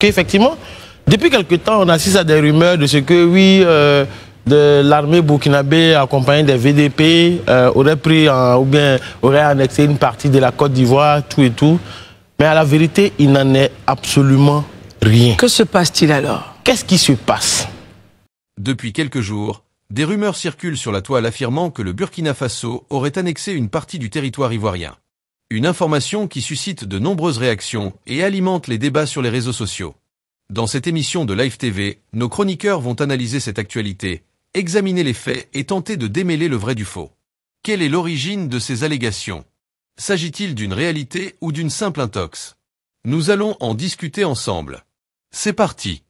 Qu'effectivement, depuis quelque temps, on assiste à des rumeurs de ce que, oui, de l'armée burkinabé accompagnée des VDP aurait pris ou bien aurait annexé une partie de la Côte d'Ivoire, tout et tout. Mais à la vérité, il n'en est absolument rien. Que se passe-t-il alors? Qu'est-ce qui se passe? Depuis quelques jours, des rumeurs circulent sur la toile affirmant que le Burkina Faso aurait annexé une partie du territoire ivoirien. Une information qui suscite de nombreuses réactions et alimente les débats sur les réseaux sociaux. Dans cette émission de Live TV, nos chroniqueurs vont analyser cette actualité, examiner les faits et tenter de démêler le vrai du faux. Quelle est l'origine de ces allégations? S'agit-il d'une réalité ou d'une simple intox? Nous allons en discuter ensemble. C'est parti!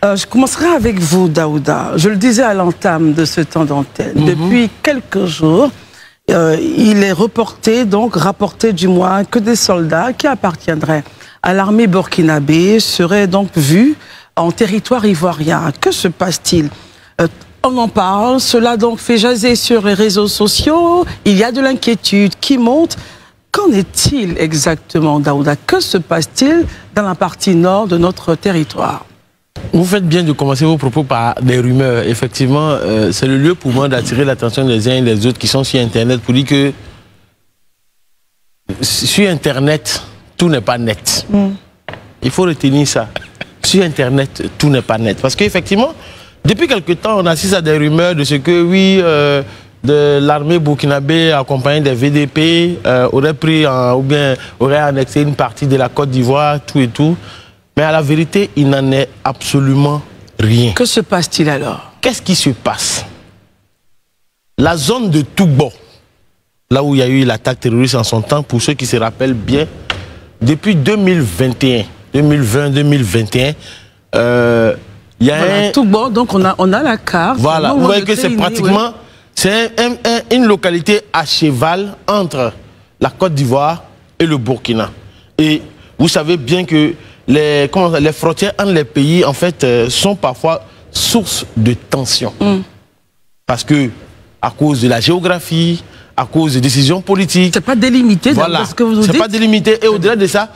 Je commencerai avec vous, Daouda. Je le disais à l'entame de ce temps d'antenne. Depuis quelques jours, il est rapporté du moins, que des soldats qui appartiendraient à l'armée burkinabé seraient donc vus en territoire ivoirien. Que se passe-t-il? On en parle, cela donc fait jaser sur les réseaux sociaux, il y a de l'inquiétude qui monte. Qu'en est-il exactement, Daouda? Que se passe-t-il dans la partie nord de notre territoire? Vous faites bien de commencer vos propos par des rumeurs. Effectivement, c'est le lieu pour moi d'attirer l'attention des uns et des autres qui sont sur Internet pour dire que sur Internet, tout n'est pas net. Il faut retenir ça. Sur Internet, tout n'est pas net. Parce qu'effectivement, depuis quelque temps, on assiste à des rumeurs de ce que, oui, de l'armée burkinabé accompagnée des VDP aurait pris ou bien aurait annexé une partie de la Côte d'Ivoire, tout et tout. Mais à la vérité, il n'en est absolument rien. Que se passe-t-il alors? Qu'est-ce qui se passe? La zone de Toubou, là où il y a eu l'attaque terroriste en son temps, pour ceux qui se rappellent bien, depuis 2021, 2020-2021, il y a Toubou, donc on a la carte. Voilà, vous voyez que c'est pratiquement une localité à cheval entre la Côte d'Ivoire et le Burkina. Et vous savez bien que les frontières entre les pays, en fait, sont parfois source de tension. Parce que, à cause de la géographie, à cause des décisions politiques... C'est pas délimité, voilà, ce que vous dites. C'est pas délimité. Et au-delà de ça,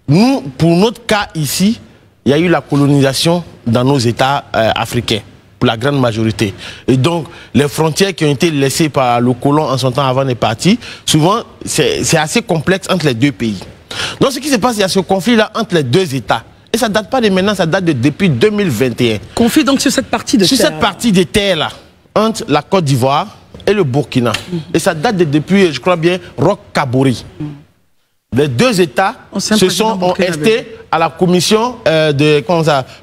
nous, pour notre cas ici, il y a eu la colonisation dans nos États africains, pour la grande majorité. Et donc, les frontières qui ont été laissées par le colon en son temps avant de partir, souvent, c'est assez complexe entre les deux pays. Donc ce qui se passe, il y a ce conflit-là entre les deux États. Et ça ne date pas de maintenant, ça date depuis 2021. Conflit donc sur cette partie de terre. Sur cette partie de terre-là, entre la Côte d'Ivoire et le Burkina. Et ça date depuis, je crois bien, Roch-Kabori. Les deux États ont resté à la commission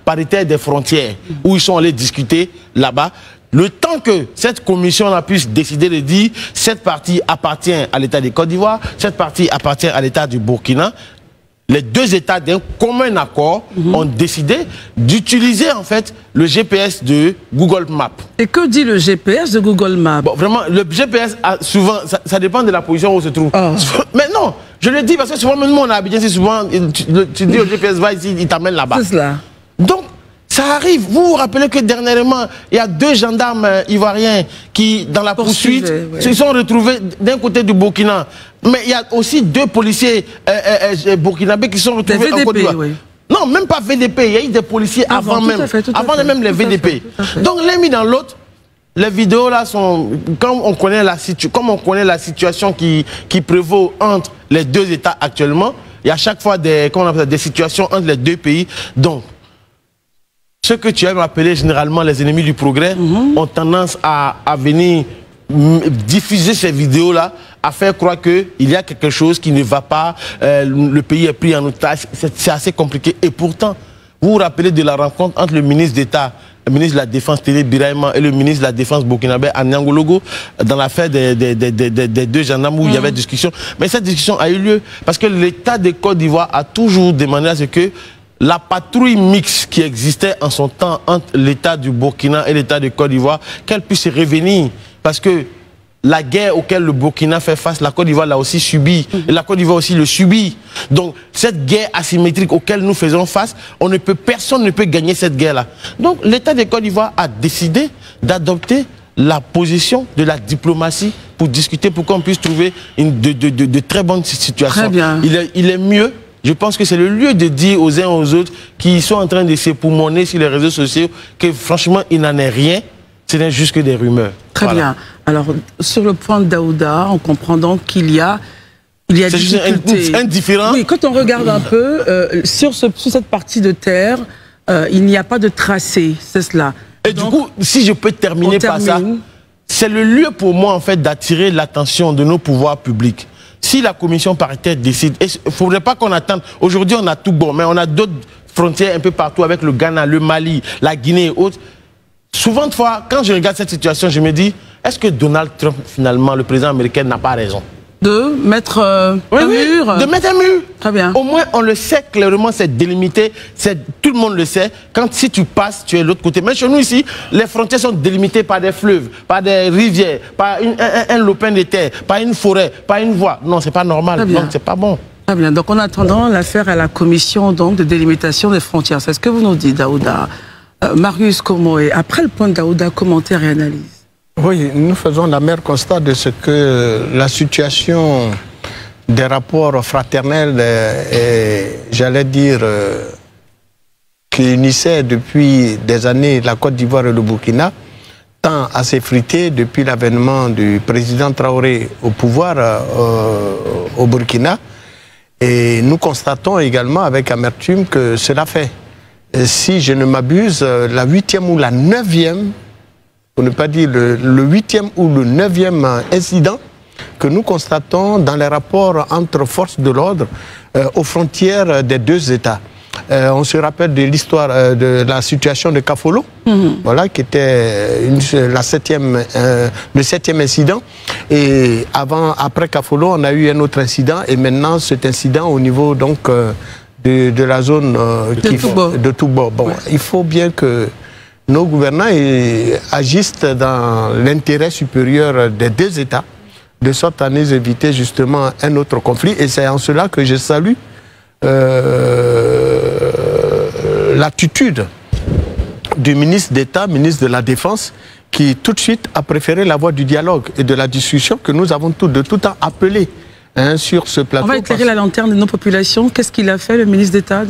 paritaire des frontières, où ils sont allés discuter là-bas. Le temps que cette commission puisse décider de dire cette partie appartient à l'État de Côte d'Ivoire, cette partie appartient à l'État du Burkina, les deux États d'un commun accord ont décidé d'utiliser en fait le GPS de Google Maps. Et que dit le GPS de Google Maps? Bon, vraiment, le GPS a souvent, ça dépend de la position où on se trouve. Mais non, je le dis parce que souvent, même nous on a Abidjan, c'est souvent, tu dis au GPS va ici, il t'amène là-bas. C'est cela. Donc, ça arrive. Vous vous rappelez que dernièrement, il y a deux gendarmes ivoiriens qui, dans la poursuite, se sont retrouvés d'un côté du Burkina. Mais il y a aussi deux policiers burkinabés qui sont retrouvés en Côte d'Ivoire. Non, même pas VDP. Il y a eu des policiers avant même. Avant même les VDP. Donc l'un mis dans l'autre. Les vidéos là sont, comme on connaît la situation qui prévaut entre les deux États actuellement, il y a à chaque fois des situations entre les deux pays. Donc, ce que tu aimes appeler généralement les ennemis du progrès ont tendance à venir diffuser ces vidéos-là, à faire croire qu'il y a quelque chose qui ne va pas, le pays est pris en otage, c'est assez compliqué. Et pourtant, vous vous rappelez de la rencontre entre le ministre d'État, le ministre de la Défense Télé Biraïma et le ministre de la Défense burkinabé à Niangologo dans l'affaire des deux gendarmes où il y avait discussion. Mais cette discussion a eu lieu parce que l'État de Côte d'Ivoire a toujours demandé à ce que la patrouille mixte qui existait en son temps entre l'État du Burkina et l'État de Côte d'Ivoire, qu'elle puisse revenir. Parce que la guerre auquel le Burkina fait face, la Côte d'Ivoire l'a aussi subi. Et la Côte d'Ivoire aussi le subit. Donc, cette guerre asymétrique auquel nous faisons face, personne ne peut gagner cette guerre-là. Donc, l'État de Côte d'Ivoire a décidé d'adopter la position de la diplomatie pour discuter, pour qu'on puisse trouver de très bonnes situations. Très bien. Il est mieux. Je pense que c'est le lieu de dire aux uns aux autres qui sont en train de s'époumoner sur les réseaux sociaux que franchement, il n'en est rien. Ce n'est juste que des rumeurs. Très bien. Alors, sur le point de Daouda, on comprend donc qu'il y a difficulté. Indifférent. Oui, quand on regarde un peu, sur cette partie de terre, il n'y a pas de tracé, c'est cela. Et donc, du coup, si je peux terminer par ça, c'est le lieu pour moi, en fait, d'attirer l'attention de nos pouvoirs publics. Si la commission paritaire décide, il ne faudrait pas qu'on attende. Aujourd'hui, on a tout bon, mais on a d'autres frontières un peu partout avec le Ghana, le Mali, la Guinée et autres. Souvent de fois, quand je regarde cette situation, je me dis, est-ce que Donald Trump, finalement, le président américain, n'a pas raison? De mettre un mur. De mettre un mur. Très bien. Au moins, on le sait clairement, c'est délimité. Tout le monde le sait. Si tu passes, tu es de l'autre côté. Mais chez nous ici, les frontières sont délimitées par des fleuves, par des rivières, par un lopin de terre, par une forêt, par une voie. Non, c'est pas normal. Donc, c'est pas bon. Très bien. Donc, en attendant l'affaire à la commission donc, de délimitation des frontières, c'est ce que vous nous dites, Daouda. Marius Komoé, après le point de Daouda, commentaire et analyse. Oui, nous faisons la même constat de ce que la situation des rapports fraternels et, j'allais dire, qui unissaient depuis des années la Côte d'Ivoire et le Burkina, tend à s'effriter depuis l'avènement du président Traoré au pouvoir au Burkina. Et nous constatons également avec amertume que cela fait, si je ne m'abuse, la 8e ou la 9e, pour ne pas dire le 8e ou le 9e incident que nous constatons dans les rapports entre forces de l'ordre aux frontières des deux États. On se rappelle de l'histoire de la situation de Kafolo, voilà, qui était le 7e incident. Et après Kafolo, on a eu un autre incident, et maintenant cet incident au niveau donc, de la zone de Toubo. Bon, ouais. Il faut bien que nos gouvernants agissent dans l'intérêt supérieur des deux États, de sorte à nous éviter justement un autre conflit. Et c'est en cela que je salue l'attitude du ministre d'État, ministre de la Défense, qui tout de suite a préféré la voie du dialogue et de la discussion que nous avons de tout temps appelé sur ce plateau. On va éclairer la lanterne de nos populations. Qu'est-ce qu'il a fait, le ministre d'État?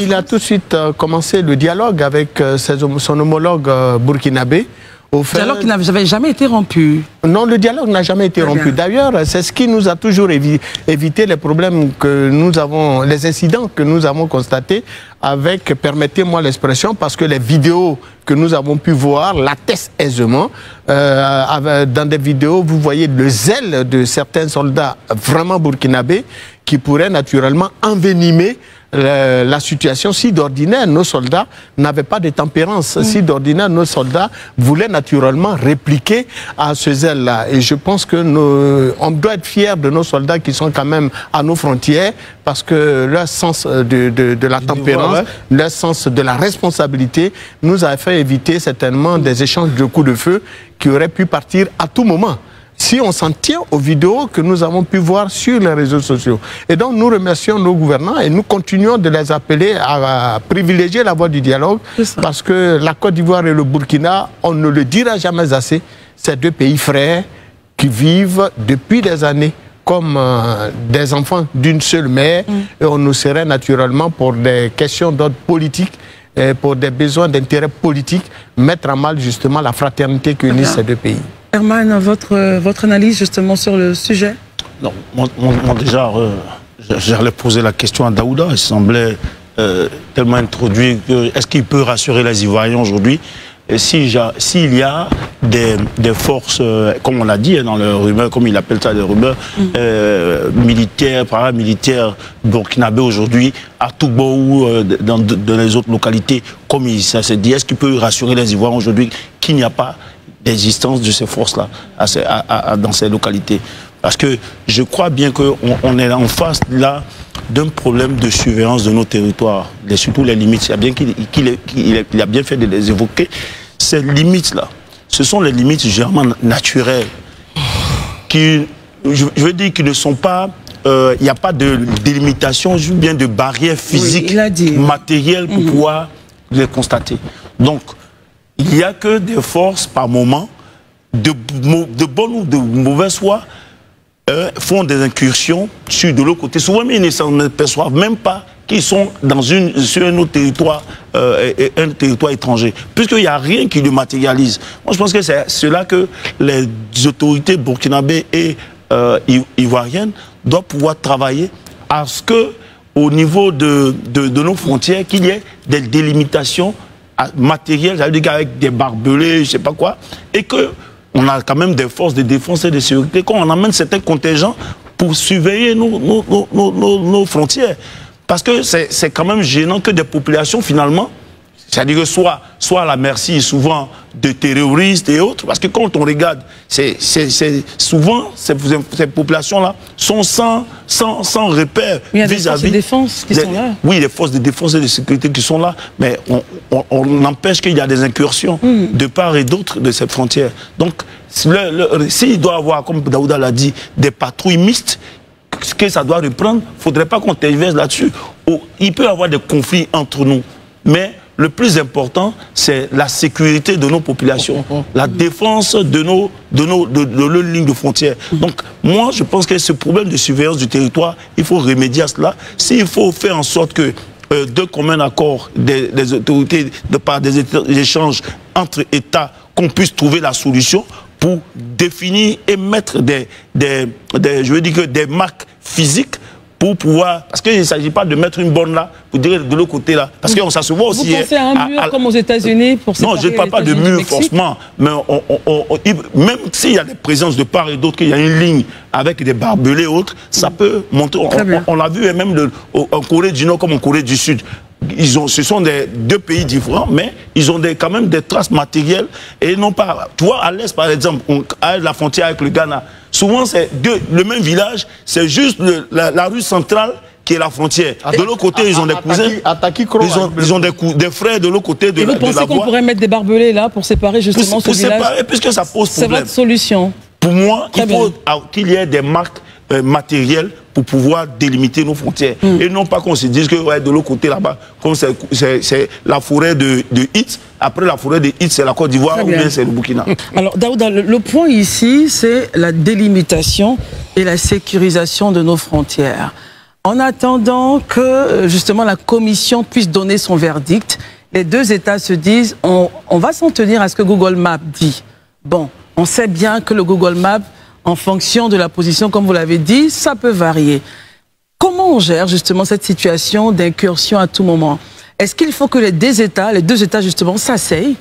Il a tout de suite commencé le dialogue avec son homologue burkinabé. Le dialogue qui n'avait jamais été rompu. Non, le dialogue n'a jamais été rompu. D'ailleurs, c'est ce qui nous a toujours évité les problèmes que nous avons, les incidents que nous avons constatés avec, permettez-moi l'expression, parce que les vidéos que nous avons pu voir l'attestent aisément. Dans des vidéos, vous voyez le zèle de certains soldats vraiment burkinabés qui pourraient naturellement envenimer la situation. Si d'ordinaire nos soldats n'avaient pas de tempérance, si d'ordinaire nos soldats voulaient naturellement répliquer à ce zèle-là. Et je pense que on doit être fiers de nos soldats qui sont quand même à nos frontières, parce que leur sens de la tempérance, leur sens de la responsabilité nous a fait éviter certainement des échanges de coups de feu qui auraient pu partir à tout moment, si on s'en tient aux vidéos que nous avons pu voir sur les réseaux sociaux. Et donc nous remercions nos gouvernants et nous continuons de les appeler à privilégier la voie du dialogue, parce que la Côte d'Ivoire et le Burkina, on ne le dira jamais assez, c'est deux pays frères qui vivent depuis des années comme des enfants d'une seule mère, et on nous serait naturellement pour des questions d'ordre politique et pour des besoins d'intérêt politique mettre à mal justement la fraternité qui unit ces deux pays. Herman, votre analyse justement sur le sujet? Non, moi déjà, j'allais poser la question à Daouda. Il semblait tellement introduit que est-ce qu'il peut rassurer les Ivoiriens aujourd'hui? S'il y a des forces, comme on l'a dit dans le rumeur, comme il appelle ça des rumeurs, militaires, paramilitaires burkinabés aujourd'hui, à Toubo ou dans les autres localités, comme ça s'est dit, est-ce qu'il peut rassurer les Ivoiriens aujourd'hui qu'il n'y a pas d'existence de ces forces-là dans ces localités? Parce que je crois bien qu'on est en face là d'un problème de surveillance de nos territoires, surtout les limites. Il a bien fait de les évoquer. Ces limites-là, ce sont les limites généralement naturelles qui, je veux dire, qui ne sont pas... Il n'y a pas de délimitation, juste bien de barrières physiques, matérielles pour pouvoir les constater. Donc, il n'y a que des forces par moment de bonne ou de mauvaise foi, font des incursions sur de l'autre côté. Souvent, ils ne s'en aperçoivent même pas qu'ils sont sur un autre territoire, un territoire étranger, puisqu'il n'y a rien qui le matérialise. Moi, je pense que c'est cela que les autorités burkinabées et ivoiriennes doivent pouvoir travailler à ce que, au niveau de nos frontières, qu'il y ait des délimitations matérielles, ça veut dire avec des barbelés, je ne sais pas quoi, et que on a quand même des forces de défense et de sécurité, quand on amène certains contingents pour surveiller nos frontières. Parce que c'est quand même gênant que des populations, finalement, c'est-à-dire que soit à la merci souvent de terroristes et autres, parce que quand on regarde, souvent ces populations-là sont sans repère vis-à-vis. Il y a des forces de défense qui sont là. Oui, les forces de défense et de sécurité qui sont là, mais on empêche qu'il y a des incursions de part et d'autre de cette frontière. Donc, s'il doit y avoir, comme Daouda l'a dit, des patrouilles mixtes, que ça doit reprendre, il ne faudrait pas qu'on tergiverse là-dessus. Il peut y avoir des conflits entre nous, mais le plus important, c'est la sécurité de nos populations, la défense de nos lignes de frontières. Donc, moi, je pense que ce problème de surveillance du territoire, il faut remédier à cela. S'il faut faire en sorte que de communs accords des autorités, par des échanges entre États, qu'on puisse trouver la solution pour définir et mettre des marques physiques pour pouvoir... Parce qu'il ne s'agit pas de mettre une borne là, pour dire de l'autre côté là. Parce que ça se voit aussi... Vous pensez à un mur comme aux États-Unis pour séparer? Non, je ne parle pas de mur forcément, mais même s'il y a des présences de part et d'autre, qu'il y a une ligne avec des barbelés et autres, ça peut monter. On l'a vu même en Corée du Nord comme en Corée du Sud. Ce sont deux pays différents, mais ils ont quand même des traces matérielles et non pas... Tu vois, à l'est, par exemple, à la frontière avec le Ghana, souvent c'est le même village, c'est juste la rue centrale qui est la frontière. De l'autre côté, ils ont des cousins, ils ont des frères de l'autre côté de la voie. Et vous pensez qu'on pourrait mettre des barbelés là pour séparer justement ce village? Pour séparer, puisque ça pose problème. C'est votre solution? Pour moi, il faut qu'il y ait des marques matérielles pour pouvoir délimiter nos frontières. Et non pas qu'on se dise que de l'autre côté là-bas, comme c'est la forêt de Hit, après la forêt de Hit, c'est la Côte d'Ivoire ou bien c'est le Burkina. Alors Daouda, le point ici, c'est la délimitation et la sécurisation de nos frontières. En attendant que justement la commission puisse donner son verdict, les deux États se disent on va s'en tenir à ce que Google Maps dit. Bon, on sait bien que le Google Maps, en fonction de la position, comme vous l'avez dit, ça peut varier. Comment on gère justement cette situation d'incursion à tout moment? Est-ce qu'il faut que les deux États justement s'asseyent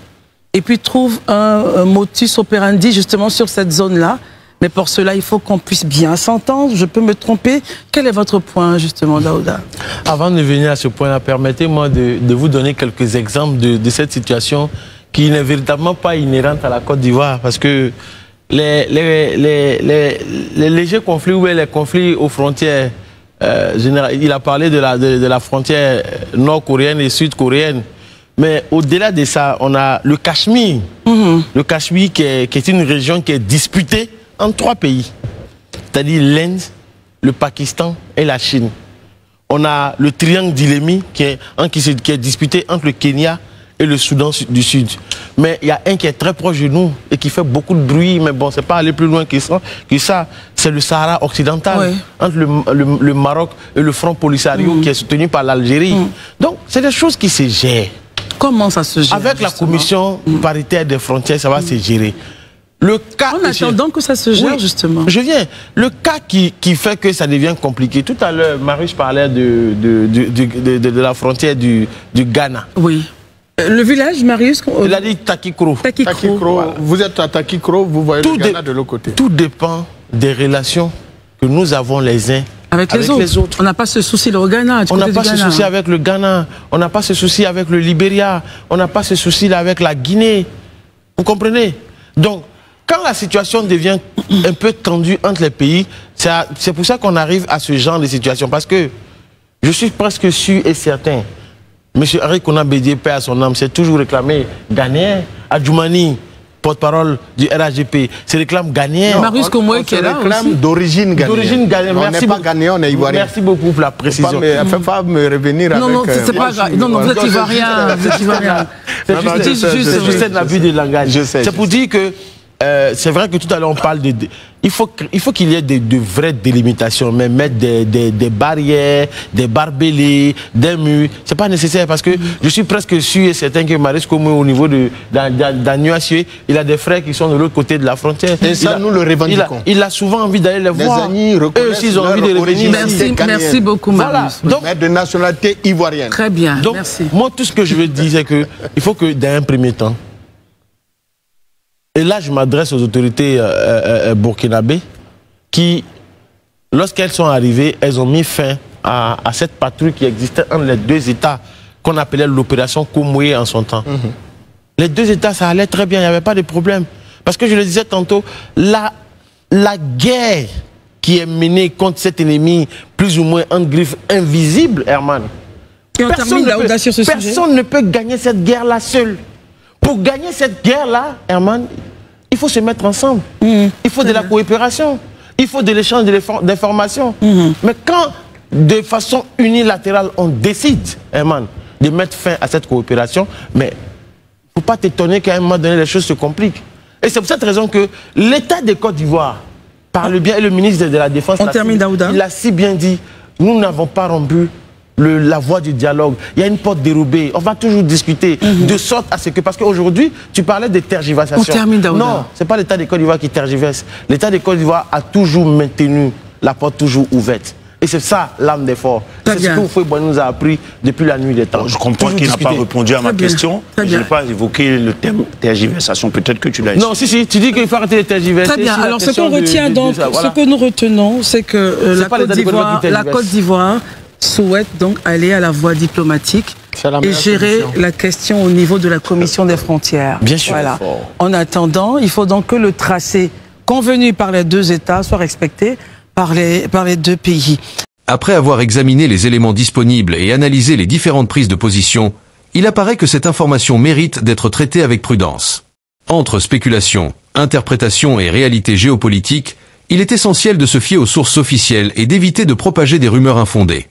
et puis trouvent un modus operandi justement sur cette zone-là? Mais pour cela, il faut qu'on puisse bien s'entendre. Je peux me tromper. Quel est votre point justement, Daouda? Avant de venir à ce point-là, permettez-moi de vous donner quelques exemples de cette situation qui n'est véritablement pas inhérente à la Côte d'Ivoire, parce que les légers conflits ou les conflits aux frontières, il a parlé de la frontière nord-coréenne et sud-coréenne, mais au-delà de ça, on a le Cachemire. Le Cachemire qui est une région qui est disputée en 3 pays, c'est-à-dire l'Inde, le Pakistan et la Chine. On a le triangle d'Ilemi qui est disputé entre le Kenya et le Soudan du Sud. Mais il y a un qui est très proche de nous et qui fait beaucoup de bruit, mais bon, c'est pas aller plus loin que ça. C'est le Sahara occidental, entre le Maroc et le Front Polisario qui est soutenu par l'Algérie. Donc, c'est des choses qui se gèrent. Comment ça se gère? Avec la commission paritaire des frontières, ça va se gérer. Le cas en attendant que ça se gère, justement. Je viens. Le cas qui fait que ça devient compliqué. Tout à l'heure, Marius parlait de la frontière du Ghana. Oui. Le village, Marius? Il a dit Takikro. Voilà. Vous êtes à Takikro, vous voyez le Ghana de l'autre côté. Tout dépend des relations que nous avons les uns avec les autres. On n'a pas ce souci au Ghana. On n'a pas ce souci avec le Ghana. On n'a pas ce souci avec le Libéria. On n'a pas ce souci avec la Guinée. Vous comprenez? Donc, quand la situation devient un peu tendue entre les pays, c'est pour ça qu'on arrive à ce genre de situation. Parce que je suis presque sûr et certain, M. Henri Konan Bédié, paix à son âme, s'est toujours réclamé ghanéen. Adjoumani, porte-parole du RHGP, se réclame ghanéen. Marius Komoué qui est là aussi. D'origine ghanéenne. D'origine ghanéenne. On n'est pas ghanéen, on est ivoirien. Merci beaucoup pour la précision. Faut pas me revenir avec... Non, c'est pas grave. Non, vous êtes ivoirien. Vous êtes ivoirien. C'est juste un abus de langage. C'est pour dire que c'est vrai que tout à l'heure on parle de... Il faut qu'il y ait de vraies délimitations, mais mettre des barrières, des barbelés, des murs, c'est pas nécessaire parce que je suis presque sûr et certain que Maurice Komé au niveau d'Agnuassié, il a des frères qui sont de l'autre côté de la frontière. Et ça, nous le revendiquons. Il a souvent envie d'aller les voir. Eux aussi, ils ont envie de revenir. Merci beaucoup, Marius. Voilà. Donc, de nationalité ivoirienne. Très bien, donc, merci. Moi, tout ce que je veux dire, c'est qu'il faut que, dans un premier temps, et là, je m'adresse aux autorités burkinabées qui, lorsqu'elles sont arrivées, elles ont mis fin à cette patrouille qui existait entre les deux États qu'on appelait l'opération Komoué en son temps. Les deux États, ça allait très bien, il n'y avait pas de problème. Parce que je le disais tantôt, la guerre qui est menée contre cet ennemi, plus ou moins en griffe invisible, Herman, personne ne peut gagner cette guerre-là seul. Pour gagner cette guerre-là, Herman, il faut se mettre ensemble. Il faut de la coopération. Il faut de l'échange d'informations. Mais quand, de façon unilatérale, on décide, Herman, de mettre fin à cette coopération, mais il ne faut pas t'étonner qu'à un moment donné, les choses se compliquent. Et c'est pour cette raison que l'État de Côte d'Ivoire parle bien, et le ministre de la Défense, il a si bien dit, nous n'avons pas rompu la voie du dialogue. Il y a une porte dérobée. On va toujours discuter de sorte à ce que... Parce qu'aujourd'hui, tu parlais de tergiversations. Non, ce n'est pas l'État de Côte d'Ivoire qui tergiverse. L'État de Côte d'Ivoire a toujours maintenu la porte toujours ouverte. Et c'est ça l'âme des forts. C'est ce que Houphouët nous a appris depuis la nuit des temps. Je comprends qu'il n'a pas répondu à ma question. Je n'ai pas évoqué le terme tergiversation. Peut-être que tu l'as dit. Non, si, tu dis qu'il faut arrêter les tergiversations. Très bien. Alors, ce qu'on retient donc, ce que nous retenons, c'est que la Côte d'Ivoire souhaite donc aller à la voie diplomatique et gérer la question au niveau de la Commission des frontières. Bien sûr. Voilà. En attendant, il faut donc que le tracé convenu par les deux États soit respecté par les deux pays. Après avoir examiné les éléments disponibles et analysé les différentes prises de position, il apparaît que cette information mérite d'être traitée avec prudence. Entre spéculation, interprétation et réalité géopolitique, il est essentiel de se fier aux sources officielles et d'éviter de propager des rumeurs infondées.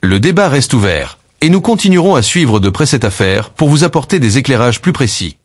Le débat reste ouvert, et nous continuerons à suivre de près cette affaire pour vous apporter des éclairages plus précis.